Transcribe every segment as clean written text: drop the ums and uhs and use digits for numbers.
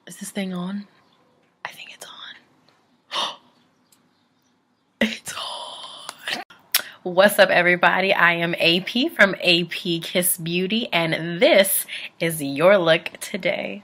Is this thing on? I think it's on. It's on. What's up, everybody? I am AP from AP Kiss Beauty, and this is your look today.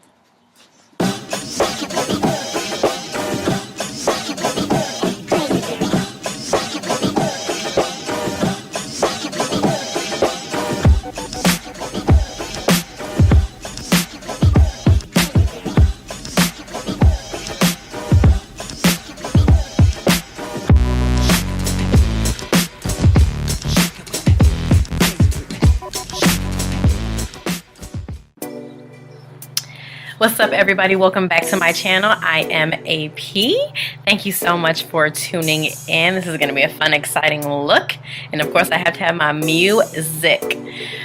What's up, everybody? Welcome back to my channel. I am AP. Thank you so much for tuning in. This is going to be a fun, exciting look. And of course, I have to have my music.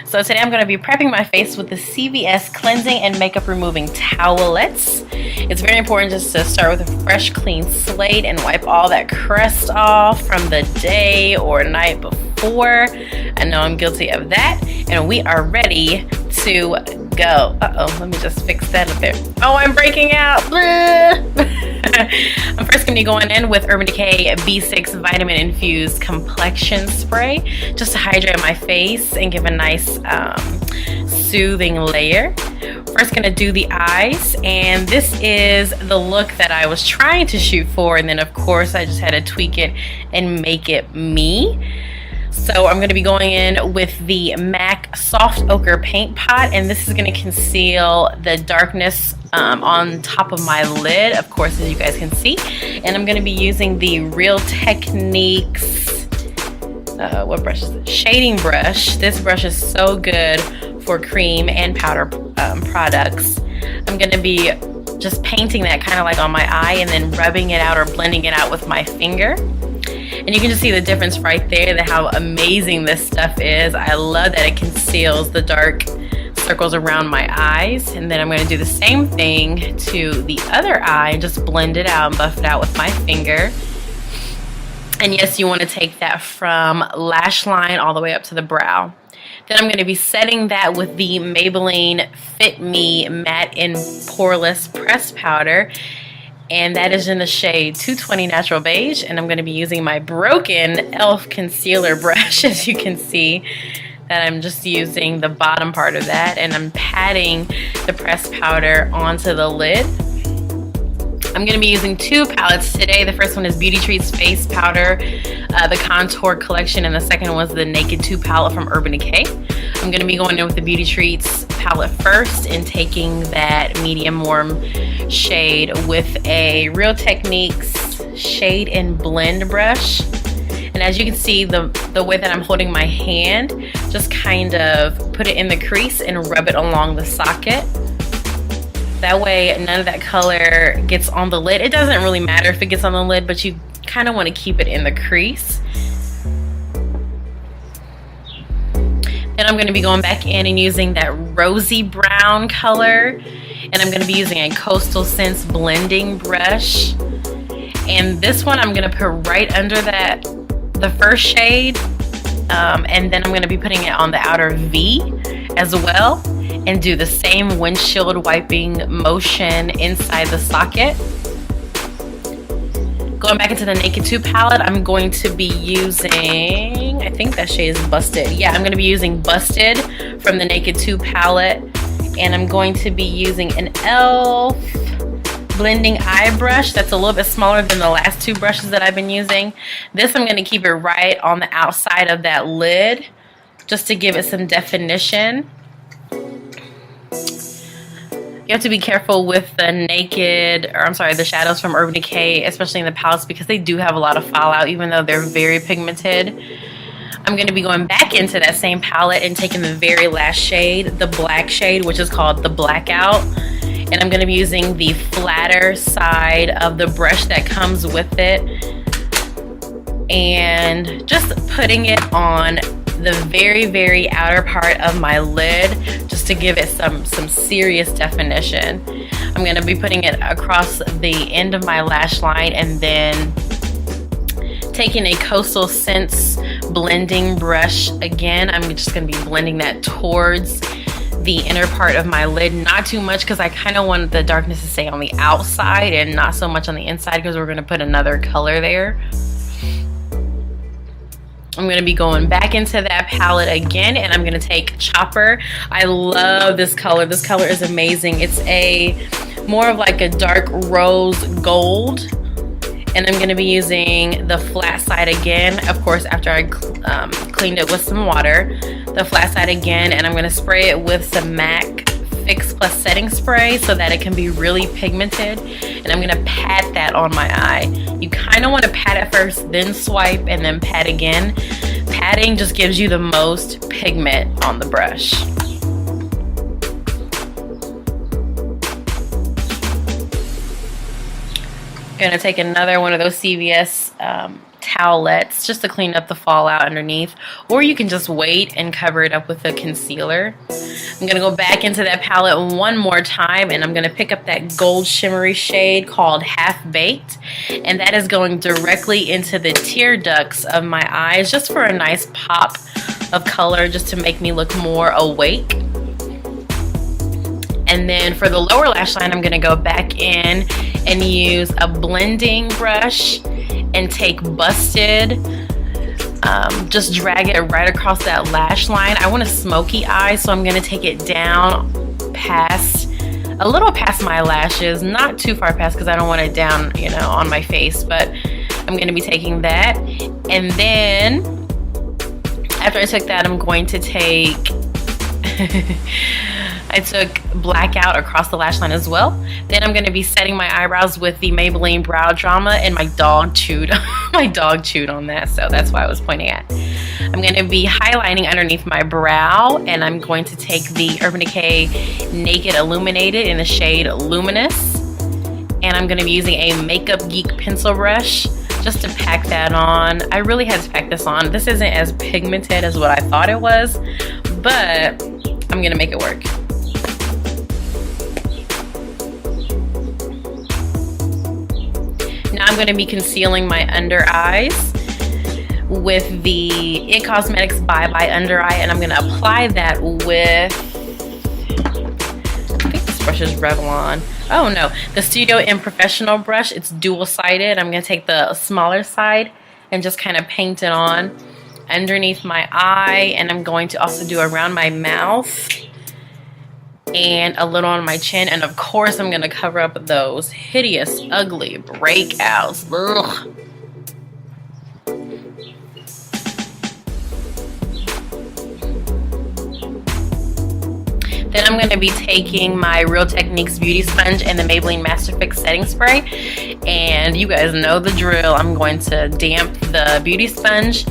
So today I'm going to be prepping my face with the CVS Cleansing and Makeup Removing Towelettes. It's very important just to start with a fresh, clean slate and wipe all that crust off from the day or night before. I know I'm guilty of that. And we are ready to go. Let me just fix that up there. Oh, I'm breaking out. I'm first going to be going in with Urban Decay B6 Vitamin Infused Complexion Spray just to hydrate my face and give a nice soothing layer. First going to do the eyes, and this is the look that I was trying to shoot for, and then of course I just had to tweak it and make it me. So I'm going to be going in with the MAC Soft Ochre Paint Pot, and this is going to conceal the darkness on top of my lid, of course, as you guys can see. And I'm going to be using the Real Techniques, what brush is it? Shading brush. This brush is so good for cream and powder products. I'm going to be just painting that kind of like on my eye and then rubbing it out or blending it out with my finger. And you can just see the difference right there, that how amazing this stuff is. I love that it conceals the dark circles around my eyes. And then I'm going to do the same thing to the other eye and just blend it out and buff it out with my finger. And yes, you want to take that from lash line all the way up to the brow. Then I'm going to be setting that with the Maybelline Fit Me Matte in Poreless Pressed Powder. And that is in the shade 220 Natural Beige. And I'm going to be using my broken e.l.f. concealer brush, as you can see, that I'm just using the bottom part of that. And I'm patting the pressed powder onto the lid. I'm going to be using two palettes today. The first one is Beauty Treats Face Powder, the Contour Collection, and the second was the Naked 2 palette from Urban Decay. I'm going to be going in with the Beauty Treats palette first and taking that medium warm shade with a Real Techniques Shade and Blend brush. And as you can see, the way that I'm holding my hand, just kind of put it in the crease and rub it along the socket. That way none of that color gets on the lid. It doesn't really matter if it gets on the lid, but you kind of want to keep it in the crease. Then I'm going to be going back in and using that rosy brown color. And I'm going to be using a Coastal Scents blending brush. And this one I'm going to put right under the first shade. And then I'm going to be putting it on the outer V as well. And do the same windshield wiping motion inside the socket. Going back into the Naked 2 palette, I'm going to be using, I think that shade is Busted. Yeah, I'm going to be using Busted from the Naked 2 palette. And I'm going to be using an e.l.f. blending eye brush that's a little bit smaller than the last two brushes that I've been using. This I'm going to keep it right on the outside of that lid just to give it some definition. You have to be careful with the shadows from Urban Decay, especially in the palettes, because they do have a lot of fallout, even though they're very pigmented. I'm going to be going back into that same palette and taking the very last shade, the black shade, which is called the Blackout. And I'm going to be using the flatter side of the brush that comes with it. And just putting it on the very, very outer part of my lid just to give it some serious definition. I'm going to be putting it across the end of my lash line and then taking a Coastal Scents blending brush again. I'm just going to be blending that towards the inner part of my lid, not too much because I kind of want the darkness to stay on the outside and not so much on the inside because we're going to put another color there. I'm going to be going back into that palette again, and I'm going to take Chopper. I love this color. This color is amazing. It's a more of like a dark rose gold, and I'm going to be using the flat side again, of course, after I cleaned it with some water. The flat side again, and I'm going to spray it with some MAC Fix Plus setting spray so that it can be really pigmented, and I'm going to pat that on my eye. You kind of want to pat it first, then swipe, and then pat again. Patting just gives you the most pigment on the brush. I'm going to take another one of those CVS towelettes just to clean up the fallout underneath, or you can just wait and cover it up with a concealer. I'm going to go back into that palette one more time, and I'm going to pick up that gold shimmery shade called Half Baked, and that is going directly into the tear ducts of my eyes just for a nice pop of color, just to make me look more awake. And then for the lower lash line, I'm going to go back in and use a blending brush and take Busted, just drag it right across that lash line. I want a smoky eye, so I'm going to take it down past, a little past my lashes, not too far past because I don't want it down, you know, on my face, but I'm going to be taking that. And then after I took that, I'm going to take I took Blackout across the lash line as well. Then I'm going to be setting my eyebrows with the Maybelline Brow Drama, and my dog chewed on that, so that's why I was pointing at. I'm going to be highlighting underneath my brow, and I'm going to take the Urban Decay Naked Illuminated in the shade Luminous, and I'm going to be using a Makeup Geek pencil brush just to pack that on. I really had to pack this on. This isn't as pigmented as what I thought it was, but I'm going to make it work. Now I'm going to be concealing my under eyes with the IT Cosmetics Bye Bye Under Eye, and I'm going to apply that with, I think this brush is Revlon. Oh no, the Studio M Professional brush. It's dual-sided. I'm going to take the smaller side and just kind of paint it on underneath my eye, and I'm going to also do around my mouth and a little on my chin, and of course I'm going to cover up those hideous, ugly breakouts. Ugh. Then I'm going to be taking my Real Techniques Beauty Sponge and the Maybelline Master Fix Setting Spray, and you guys know the drill. I'm going to damp the beauty sponge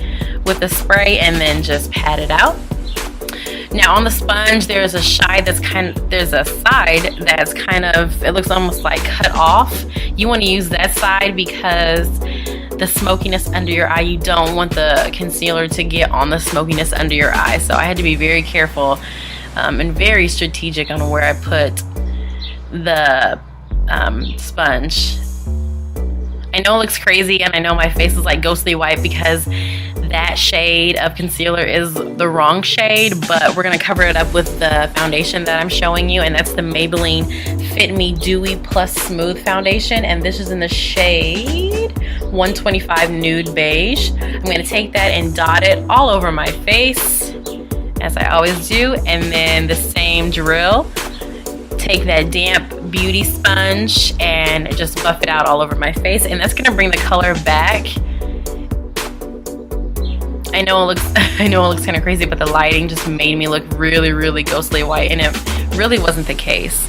with the spray and then just pat it out. Now on the sponge, there's a side that's kind of, it looks almost like cut off. You want to use that side because the smokiness under your eye, you don't want the concealer to get on the smokiness under your eye. So I had to be very careful and very strategic on where I put the sponge. I know it looks crazy, and I know my face is like ghostly white because that shade of concealer is the wrong shade, but we're going to cover it up with the foundation that I'm showing you, and that's the Maybelline Fit Me Dewy Plus Smooth Foundation, and this is in the shade 125 Nude Beige. I'm going to take that and dot it all over my face, as I always do, and then the same drill. Take that damp beauty sponge and just buff it out all over my face, and that's going to bring the color back. I know it looks kind of crazy, but the lighting just made me look really, really ghostly white, and it really wasn't the case.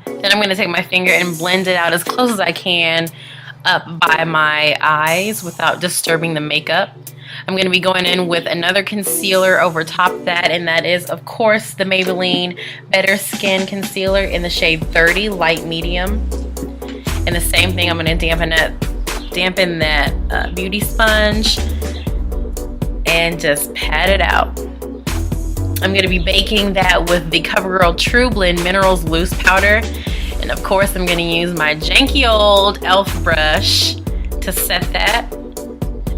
Then I'm going to take my finger and blend it out as close as I can up by my eyes without disturbing the makeup. I'm going to be going in with another concealer over top of that, and that is, of course, the Maybelline Better Skin Concealer in the shade 30, Light Medium. And the same thing, I'm going to dampen that beauty sponge and just pat it out. I'm going to be baking that with the CoverGirl TruBlend Minerals Loose Powder. And of course, I'm going to use my janky old e.l.f. brush to to set that.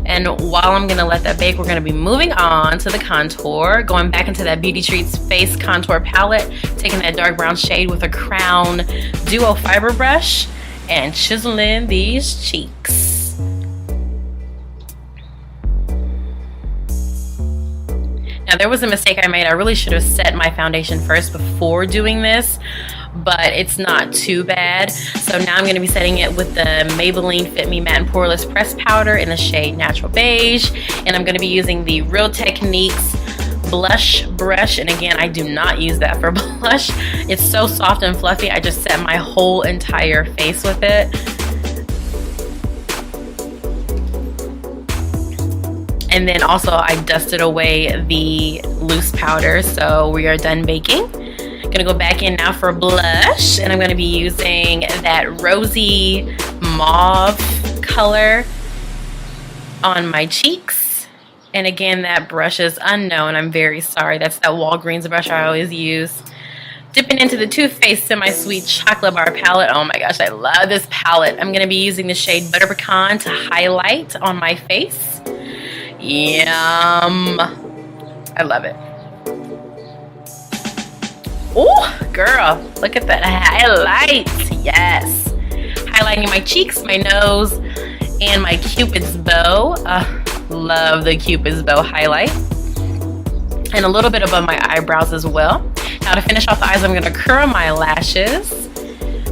And while I'm gonna let that bake, we're gonna be moving on to the contour, going back into that Beauty Treats Face Contour Palette, taking that dark brown shade with a Crown Duo Fiber Brush, and chiseling these cheeks. Now, there was a mistake I made. I really should have set my foundation first before doing this, but it's not too bad. So now I'm going to be setting it with the Maybelline Fit Me Matte and Poreless Pressed Powder in the shade Natural Beige. And I'm going to be using the Real Techniques blush brush. And again, I do not use that for blush. It's so soft and fluffy. I just set my whole entire face with it. And then also I dusted away the loose powder. So we are done baking. Gonna go back in now for blush, and I'm gonna be using that rosy mauve color on my cheeks. And again, that brush is unknown. I'm very sorry. That's that Walgreens brush I always use. Dipping into the Too Faced Semi-Sweet Chocolate Bar palette. Oh my gosh, I love this palette. I'm gonna be using the shade Butter Pecan to highlight on my face. Yum. I love it. Oh, girl, look at that highlight. Yes. Highlighting my cheeks, my nose, and my Cupid's bow. Love the Cupid's bow highlight. And a little bit above my eyebrows as well. Now to finish off the eyes, I'm going to curl my lashes.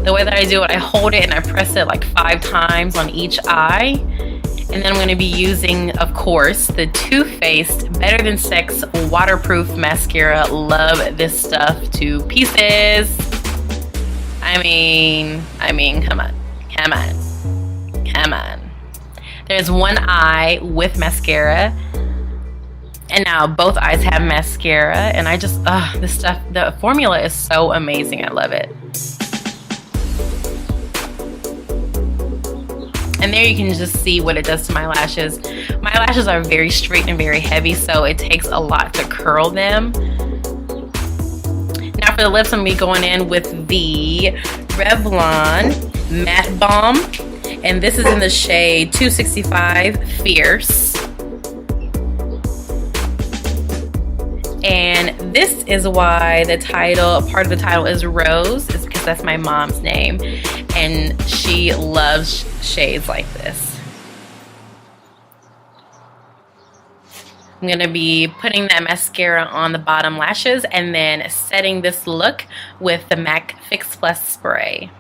The way that I do it, I hold it and I press it like 5 times on each eye. And then I'm going to be using, of course, the Too Faced Better Than Sex Waterproof Mascara. Love this stuff to pieces. I mean, come on. There's one eye with mascara. And now both eyes have mascara. And I just, this stuff, the formula is so amazing. I love it. And there you can just see what it does to my lashes. My lashes are very straight and very heavy, so it takes a lot to curl them. Now for the lips, I'm going to be going in with the Revlon Matte Balm. And this is in the shade 265 Fierce. And this is why the title, part of the title is Rose. It's because that's my mom's name. And she loves shades like this. I'm going to be putting that mascara on the bottom lashes and then setting this look with the MAC Fix Plus spray.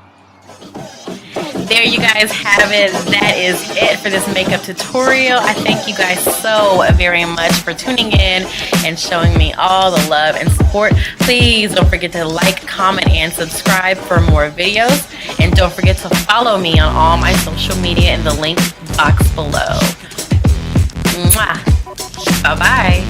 There you guys have it. That is it for this makeup tutorial. I thank you guys so very much for tuning in and showing me all the love and support. Please don't forget to like, comment, and subscribe for more videos. And don't forget to follow me on all my social media in the link box below. Mwah. Bye-bye.